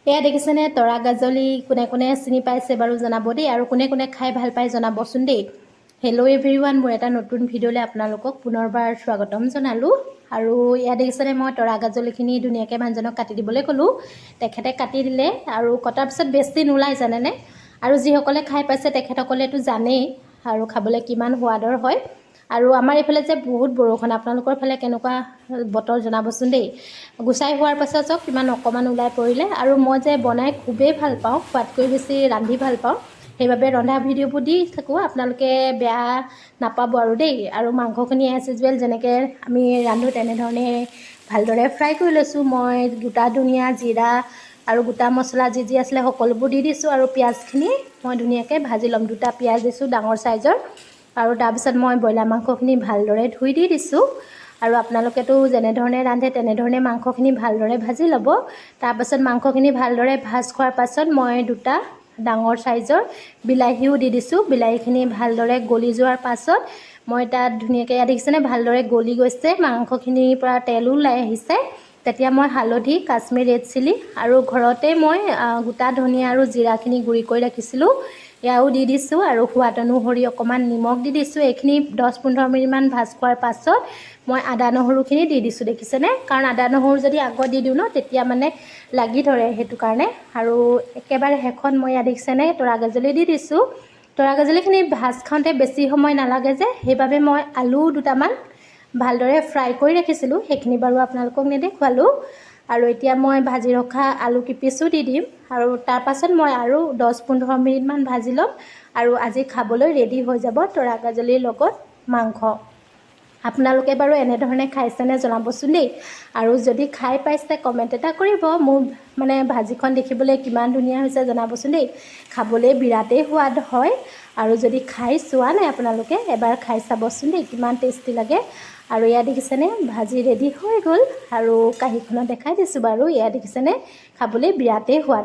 এয়া দেখিছেনে তৰা গাজলি কোনে কোনে চিনি পাইছে বাৰু জনাব দেই আৰু কোনে কোনে খাই ভাল পায় জনাবচোন দেই। হেল্ল' এভৰিৱান, মোৰ এটা নতুন ভিডিঅ'লৈ আপোনালোকক পুনৰবাৰ স্বাগতম জনালোঁ। আৰু এয়া দেখিছেনে মই তৰা গাজলিখিনি ধুনীয়াকৈ মানুহজনক কাটি দিবলৈ ক'লোঁ। তেখেতে কাটি দিলে আৰু কটাৰ পিছত বেছি নোলায় জানেনে। আৰু যিসকলে খাই পাইছে তেখেতসকলেতো জানেই আৰু খাবলৈ কিমান সোৱাদৰ হয়। আৰু আমাৰ এইফালে যে বহুত বৰষুণ, আপোনালোকৰ ফালে কেনেকুৱা বতৰ জনাবচোন দেই। গুচাই হোৱাৰ পাছত চাওক কিমান অকণমান ওলাই পৰিলে। আৰু মই যে বনাই খুবেই ভাল পাওঁ, খোৱাতকৈ বেছি ৰান্ধি ভাল পাওঁ, সেইবাবে ৰন্ধা ভিডিঅ'বোৰ দি থাকোঁ, আপোনালোকে বেয়া নাপাব আৰু দেই। আৰু মাংসখিনি এজ ইউজুৱেল যেনেকৈ আমি ৰান্ধোঁ তেনেধৰণে ভালদৰে ফ্ৰাই কৰি লৈছোঁ। মই গোটা ধনিয়া, জিৰা আৰু গোটা মছলা যি যি আছিলে সকলোবোৰ দি দিছোঁ। আৰু পিঁয়াজখিনি মই ধুনীয়াকৈ ভাজি ল'ম। 2টা পিঁয়াজ দিছোঁ ডাঙৰ চাইজৰ। আৰু তাৰপিছত মই ব্ৰইলাৰ মাংসখিনি ভালদৰে ধুই দি দিছোঁ। আৰু আপোনালোকেতো যেনেধৰণে ৰান্ধে তেনেধৰণে মাংসখিনি ভালদৰে ভাজি ল'ব। তাৰপাছত মাংসখিনি ভালদৰে ভাজ খোৱাৰ পাছত মই 2টা ডাঙৰ চাইজৰ বিলাহীও দি দিছোঁ। বিলাহীখিনি ভালদৰে গলি যোৱাৰ পাছত মই তাত ধুনীয়াকৈ দেখিছেনে ভালদৰে গলি গৈছে, মাংসখিনিৰ পৰা তেলো ওলাই আহিছে। তেতিয়া মই হালধি, কাশ্মীৰ ৰেড চিলি আৰু ঘৰতে মই গোটা ধনিয়া আৰু জিৰাখিনি গুড়ি কৰি ৰাখিছিলোঁ, এয়াও দি দিছোঁ। আৰু সোৱাদ অনুসৰি অকণমান নিমখ দি দিছোঁ। এইখিনি 10-15 মিনিটমান ভাজ খোৱাৰ পাছত মই আদা নহৰুখিনি দি দিছোঁ, দেখিছেনে। কাৰণ আদা নহৰু যদি আগত দি দিওঁ ন তেতিয়া মানে লাগি ধৰে, সেইটো কাৰণে। আৰু একেবাৰে শেষত মই দেখিছেনে তৰা গাজলি দি দিছোঁ। তৰা গাজলিখিনি ভাজ খাওঁতে বেছি সময় নালাগে যে, সেইবাবে মই আলু 2টামান ভালদৰে ফ্ৰাই কৰি ৰাখিছিলোঁ, সেইখিনি বাৰু আপোনালোকক নেদেখুৱালোঁ। আৰু এতিয়া মই ভাজি ৰখা আলু কিপিছো দি দিম। আৰু তাৰপাছত মই আৰু 10-15 মিনিটমান ভাজি ল'ম। আৰু আজি খাবলৈ ৰেডি হৈ যাব তৰা গাজলিৰ লগত মাংস। আপোনালোকে বাৰু এনেধৰণে খাইছেনে জনাবচোন দেই। আৰু যদি খাই পাইছে কমেণ্ট এটা কৰিব। মোৰ মানে ভাজিখন দেখিবলৈ কিমান ধুনীয়া হৈছে জনাবচোন দেই। খাবলৈ বিৰাটেই সোৱাদ হয়। আৰু যদি খাই চোৱা নাই আপোনালোকে এবাৰ খাই চাবচোন দেই, কিমান টেষ্টি লাগে। আৰু এয়া দেখিছেনে ভাজি ৰেডি হৈ গ'ল। আৰু কাঁহীখনত দেখাই দিছোঁ বাৰু, এয়া দেখিছেনে খাবলৈ বিৰাটেই সোৱাদ হয়।